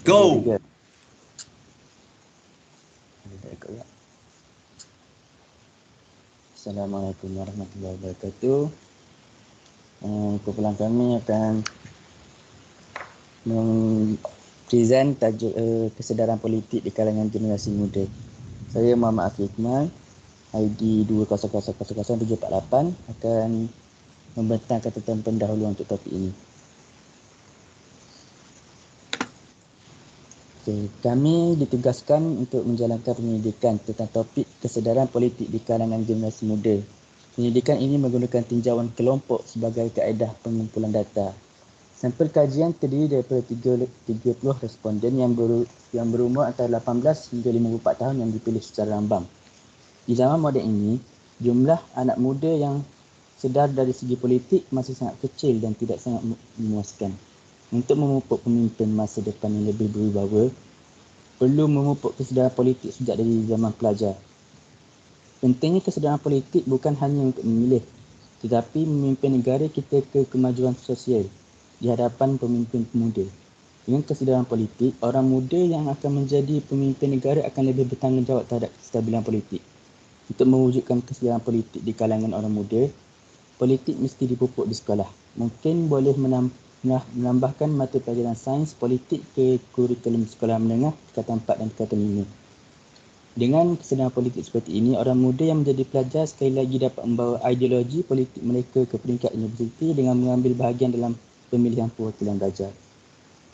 Go! Assalamualaikum warahmatullahi wabarakatuh. Kumpulan kami akan present tajuk kesedaran politik di kalangan generasi muda. Saya Muhammad Afiq Iqmal, ID 200000748 akan membentang catatan pendahuluan untuk topik ini. Kami ditugaskan untuk menjalankan penyelidikan tentang topik kesedaran politik di kalangan generasi muda. Penyelidikan ini menggunakan tinjauan kelompok sebagai kaedah pengumpulan data. Sampel kajian terdiri daripada 30 responden yang berumur antara 18 hingga 54 tahun yang dipilih secara rambang. Di zaman moden ini, jumlah anak muda yang sedar dari segi politik masih sangat kecil dan tidak sangat memuaskan. Untuk memupuk pemimpin masa depan yang lebih berwibawa, perlu memupuk kesedaran politik sejak dari zaman pelajar. Pentingnya kesedaran politik bukan hanya untuk memilih, tetapi memimpin negara kita ke kemajuan sosial di hadapan pemimpin pemuda. Dengan kesedaran politik, orang muda yang akan menjadi pemimpin negara akan lebih bertanggungjawab terhadap kestabilan politik. Untuk mewujudkan kesedaran politik di kalangan orang muda, politik mesti dipupuk di sekolah. Mungkin boleh menambahkan mata pelajaran sains politik ke kurikulum sekolah menengah tingkatan 4 dan tingkatan 5. Dengan kesedaran politik seperti ini, orang muda yang menjadi pelajar sekali lagi dapat membawa ideologi politik mereka ke peringkat universiti dengan mengambil bahagian dalam pemilihan perwakilan belajar.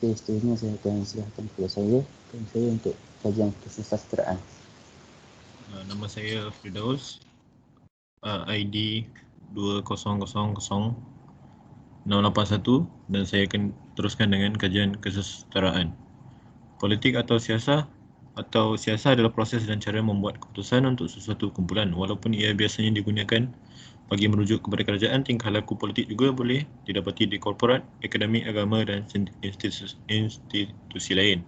Okey, seterusnya saya akan serahkan kepada saya untuk kajian kesusasteraan. Nama saya Firdaus, ID 2000681 dan saya akan teruskan dengan kajian kesetaraan. Politik atau siasah adalah proses dan cara membuat keputusan untuk sesuatu kumpulan. Walaupun ia biasanya digunakan bagi merujuk kepada kerajaan, tingkah laku politik juga boleh didapati di korporat, akademik, agama dan institusi lain.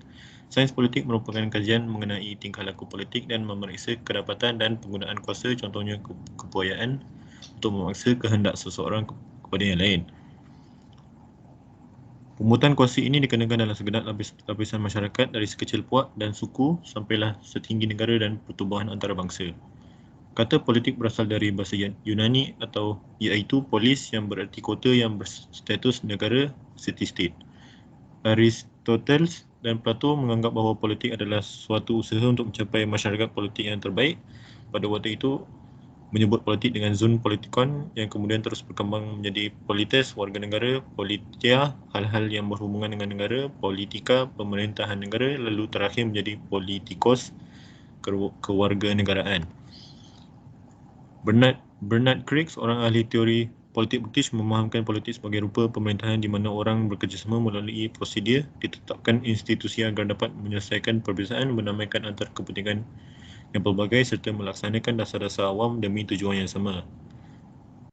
Sains politik merupakan kajian mengenai tingkah laku politik dan memeriksa kedapatan dan penggunaan kuasa, contohnya kepuayaan untuk memaksa kehendak seseorang kepada yang lain. Pemungutan kuasa ini dikenakan dalam segenap lapisan masyarakat dari sekecil puak dan suku sampailah setinggi negara dan pertubuhan antarabangsa. Kata politik berasal dari bahasa Yunani iaitu polis yang bererti kota yang berstatus negara, city-state. Aristoteles dan Plato menganggap bahawa politik adalah suatu usaha untuk mencapai masyarakat politik yang terbaik. Pada waktu itu, menyebut politik dengan zoon politikon yang kemudian terus berkembang menjadi polites, warga negara, politia, hal-hal yang berhubungan dengan negara, politika, pemerintahan negara, lalu terakhir menjadi politikos, kewarganegaraan. Bernard Crick, seorang ahli teori politik British, memahamkan politik sebagai rupa pemerintahan di mana orang bekerjasama melalui prosedur ditetapkan institusi agar dapat menyelesaikan perbezaan, berdamaikan antar kepentingan yang pelbagai serta melaksanakan dasar-dasar awam demi tujuan yang sama.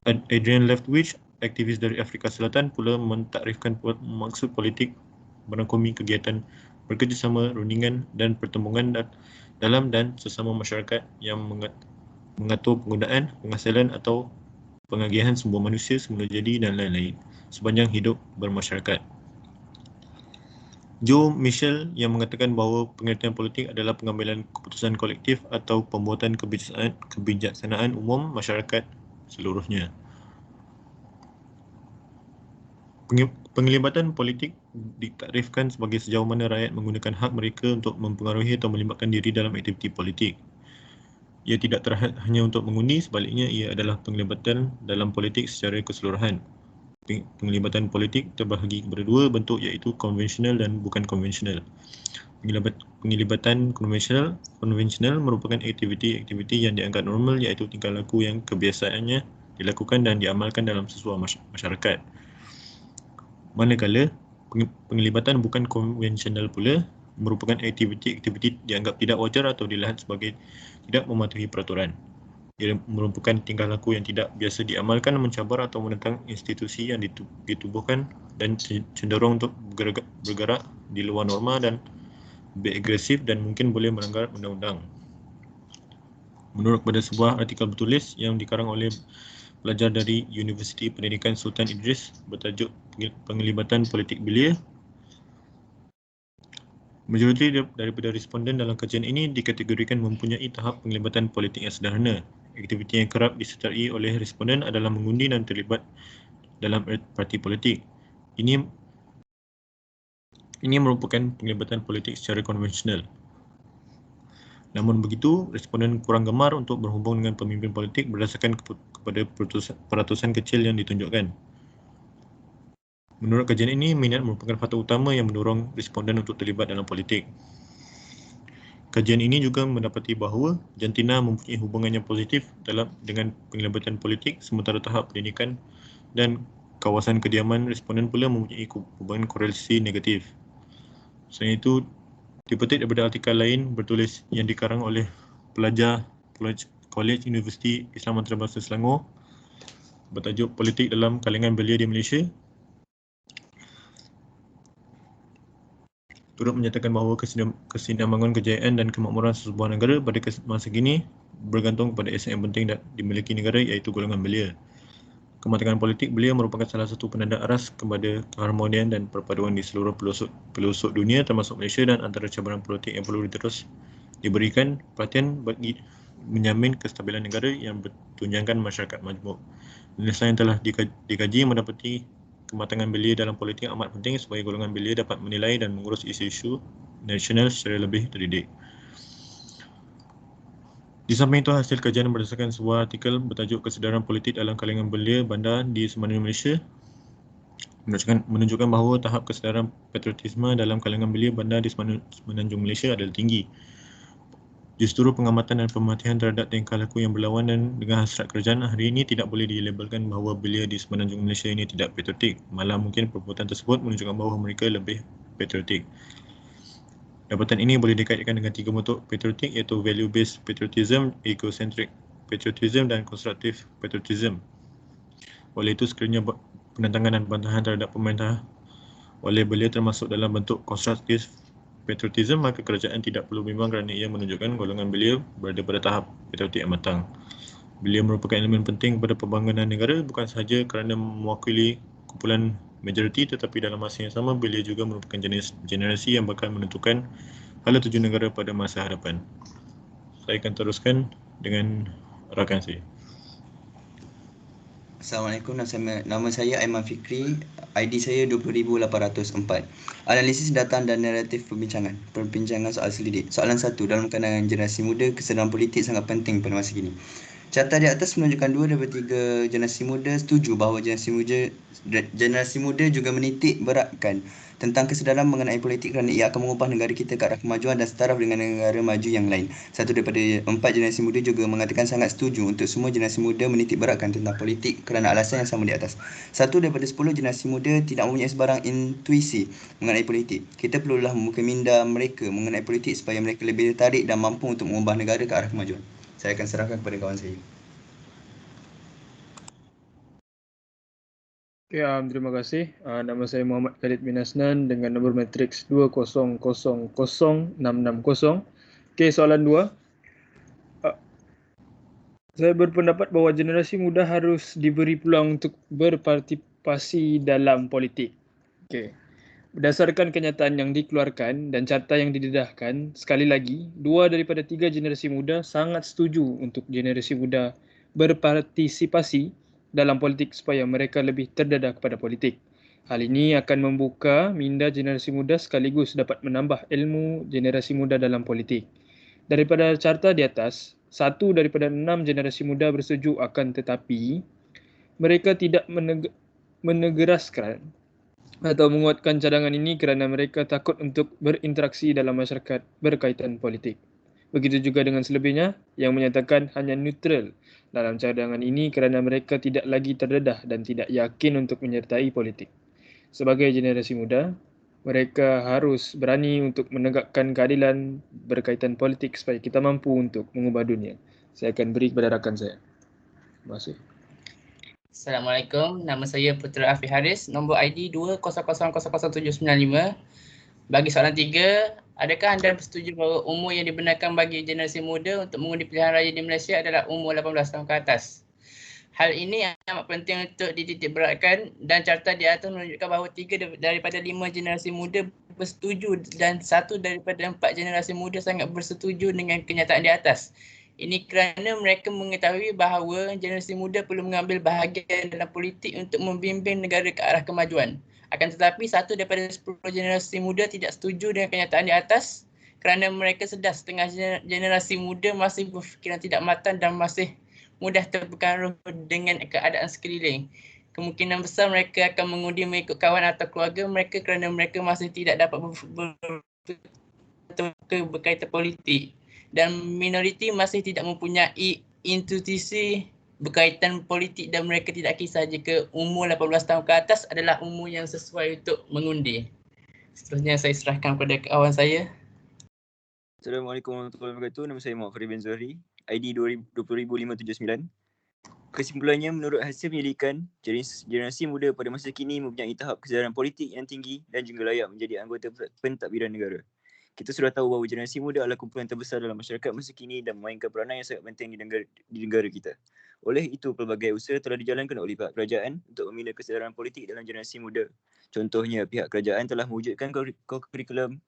Adrian Leftwich, aktivis dari Afrika Selatan, pula mentakrifkan maksud politik merangkumi kegiatan bekerjasama, rundingan dan pertembungan dalam dan sesama masyarakat yang mengatur penggunaan, penghasilan atau pengagihan sumber manusia semula jadi dan lain-lain sepanjang hidup bermasyarakat. Joe Michel yang mengatakan bahawa pengertian politik adalah pengambilan keputusan kolektif atau pembuatan kebijaksanaan umum masyarakat seluruhnya. Penglibatan politik ditakrifkan sebagai sejauh mana rakyat menggunakan hak mereka untuk mempengaruhi atau melibatkan diri dalam aktiviti politik. Ia tidak terhad hanya untuk mengundi, sebaliknya ia adalah penglibatan dalam politik secara keseluruhan. Penglibatan politik terbahagi kepada dua bentuk iaitu konvensional dan bukan konvensional. Penglibatan konvensional merupakan aktiviti yang dianggap normal iaitu tingkah laku yang kebiasaannya dilakukan dan diamalkan dalam sesuatu masyarakat. Manakala penglibatan bukan konvensional pula merupakan aktiviti dianggap tidak wajar atau dilihat sebagai tidak mematuhi peraturan. Ia merupakan tingkah laku yang tidak biasa diamalkan, mencabar atau menentang institusi yang ditubuhkan dan cenderung untuk bergerak di luar norma dan lebih agresif dan mungkin boleh melanggar undang-undang. Menurut pada sebuah artikel bertulis yang dikarang oleh pelajar dari Universiti Pendidikan Sultan Idris bertajuk Penglibatan Politik Belia, Majoriti daripada responden dalam kajian ini dikategorikan mempunyai tahap penglibatan politik yang sederhana. Aktiviti yang kerap disertai oleh responden adalah mengundi dan terlibat dalam parti politik. Ini merupakan penglibatan politik secara konvensional. Namun begitu, responden kurang gemar untuk berhubung dengan pemimpin politik berdasarkan kepada peratusan kecil yang ditunjukkan. Menurut kajian ini, minat merupakan faktor utama yang mendorong responden untuk terlibat dalam politik. Kajian ini juga mendapati bahawa jantina mempunyai hubungan yang positif dengan penglibatan politik, sementara tahap pendidikan dan kawasan kediaman responden pula mempunyai hubungan korelasi negatif. Selain itu, dipetik daripada artikel lain bertulis yang dikarang oleh pelajar College Universiti Islam Antarabangsa Selangor bertajuk Politik dalam Kalangan Belia di Malaysia, turut menyatakan bahawa kesinambungan kejayaan dan kemakmuran sesebuah negara pada masa kini bergantung kepada aset yang penting dimiliki negara, iaitu golongan belia. Kematangan politik belia merupakan salah satu penanda aras kepada keharmonian dan perpaduan di seluruh pelosok dunia termasuk Malaysia, dan antara cabaran politik yang perlu terus diberikan perhatian bagi menjamin kestabilan negara yang bertunjangkan masyarakat majmuk. Penelitian yang telah dikaji mendapati kematangan belia dalam politik amat penting supaya golongan belia dapat menilai dan mengurus isu-isu nasional secara lebih terdidik. Di samping itu, hasil kajian berdasarkan sebuah artikel bertajuk Kesedaran Politik dalam Kalangan Belia Bandar di Semenanjung Malaysia menunjukkan bahawa tahap kesedaran patriotisme dalam kalangan belia bandar di Semenanjung Malaysia adalah tinggi. Justru pengamatan dan pemerhatian terhadap tingkah laku yang berlawanan dengan hasrat kerajaan hari ini tidak boleh dilabelkan bahawa belia di Semenanjung Malaysia ini tidak patriotik. Malah mungkin perbuatan tersebut menunjukkan bahawa mereka lebih patriotik. Dapatan ini boleh dikaitkan dengan tiga bentuk patriotik, iaitu value-based patriotism, egocentric patriotism dan constructive patriotism. Oleh itu, sekiranya penentangan dan bantahan terhadap pemerintah oleh belia termasuk dalam bentuk constructive patriotism, maka kerajaan tidak perlu bimbang kerana ia menunjukkan golongan belia berada pada tahap patriotik yang matang. Belia merupakan elemen penting pada pembangunan negara, bukan sahaja kerana mewakili kumpulan majoriti, tetapi dalam masa yang sama belia juga merupakan generasi yang bakal menentukan hala tuju negara pada masa hadapan. Saya akan teruskan dengan rakan saya. Assalamualaikum, nama saya Aiman Fikri, ID saya 20,804. Analisis data dan naratif perbincangan soal selidik. Soalan 1, dalam kalangan generasi muda, kesedaran politik sangat penting pada masa kini. Carta di atas menunjukkan 2 daripada 3 generasi muda setuju bahawa generasi muda juga menitik beratkan tentang kesedaran mengenai politik kerana ia akan mengubah negara kita ke arah kemajuan dan setaraf dengan negara maju yang lain. 1 daripada 4 generasi muda juga mengatakan sangat setuju untuk semua generasi muda menitik beratkan tentang politik kerana alasan yang sama di atas. 1 daripada 10 generasi muda tidak mempunyai sebarang intuisi mengenai politik. Kita perlulah membuka minda mereka mengenai politik supaya mereka lebih tertarik dan mampu untuk mengubah negara ke arah kemajuan. Saya akan serahkan kepada kawan saya. Ya, terima kasih. Nama saya Muhammad Khalid bin Asnan dengan nombor matriks 2000660. Okey, soalan 2. Saya berpendapat bahawa generasi muda harus diberi peluang untuk berpartisipasi dalam politik. Okey. Berdasarkan kenyataan yang dikeluarkan dan carta yang didedahkan, sekali lagi, 2 daripada 3 generasi muda sangat setuju untuk generasi muda berpartisipasi dalam politik supaya mereka lebih terdedah kepada politik. Hal ini akan membuka minda generasi muda sekaligus dapat menambah ilmu generasi muda dalam politik. Daripada carta di atas, 1 daripada 6 generasi muda bersetuju, akan tetapi mereka tidak menegeraskan atau menguatkan cadangan ini kerana mereka takut untuk berinteraksi dalam masyarakat berkaitan politik. Begitu juga dengan selebihnya yang menyatakan hanya neutral dalam cadangan ini kerana mereka tidak lagi terdedah dan tidak yakin untuk menyertai politik. Sebagai generasi muda, mereka harus berani untuk menegakkan keadilan berkaitan politik supaya kita mampu untuk mengubah dunia. Saya akan beri kepada rakan saya. Terima kasih. Assalamualaikum, nama saya Putra Afiq Haris, nombor ID 200000795. Bagi soalan 3, adakah anda bersetuju bahawa umur yang dibenarkan bagi generasi muda untuk mengundi pilihan raya di Malaysia adalah umur 18 tahun ke atas? Hal ini amat penting untuk dititik beratkan dan carta di atas menunjukkan bahawa 3 daripada 5 generasi muda bersetuju dan 1 daripada 4 generasi muda sangat bersetuju dengan kenyataan di atas. Ini kerana mereka mengetahui bahawa generasi muda perlu mengambil bahagian dalam politik untuk membimbing negara ke arah kemajuan. Akan tetapi 1 daripada 10 generasi muda tidak setuju dengan kenyataan di atas kerana mereka sedar setengah generasi muda masih berfikiran tidak matang dan masih mudah terpengaruh dengan keadaan sekeliling. Kemungkinan besar mereka akan mengundi mengikut kawan atau keluarga mereka kerana mereka masih tidak dapat berkaitan politik. Dan minoriti masih tidak mempunyai intuisi berkaitan politik dan mereka tidak kisah jika umur 18 tahun ke atas adalah umur yang sesuai untuk mengundi. Seterusnya saya serahkan kepada kawan saya. Assalamualaikum warahmatullahi wabarakatuh. Nama saya Muhammad Farid bin Zuhri. ID 20579. Kesimpulannya, menurut hasil penyelidikan, generasi muda pada masa kini mempunyai tahap kesedaran politik yang tinggi dan juga layak menjadi anggota pentadbiran negara. Kita sudah tahu bahawa generasi muda adalah kumpulan terbesar dalam masyarakat masa kini dan memainkan peranan yang sangat penting di negara kita. Oleh itu, pelbagai usaha telah dijalankan oleh pihak kerajaan untuk membina kesedaran politik dalam generasi muda. Contohnya, pihak kerajaan telah mewujudkan kurikulum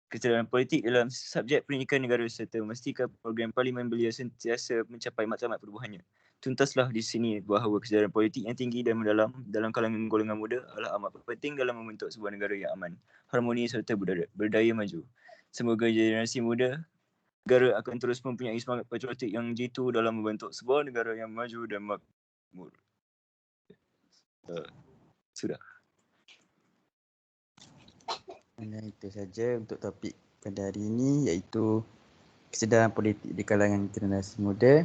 kesedaran politik dalam subjek pendidikan negara serta memastikan program parlimen belia sentiasa mencapai matlamat perubahannya. Tuntaslah di sini bahawa kesedaran politik yang tinggi dan mendalam dalam kalangan golongan muda adalah amat penting dalam membentuk sebuah negara yang aman, harmoni serta berdaya maju. Semoga generasi muda negara akan terus mempunyai semangat patriotik yang jitu dalam membentuk sebuah negara yang maju dan makmur. Sudah. Dan itu saja untuk topik pada hari ini, iaitu kesedaran politik di kalangan generasi muda.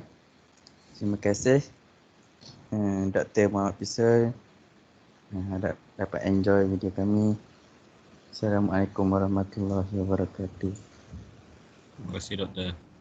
Terima kasih Dr. Muhammad Pisal. Harap dapat enjoy video kami. Assalamualaikum warahmatullahi wabarakatuh. Terima kasih Doktor.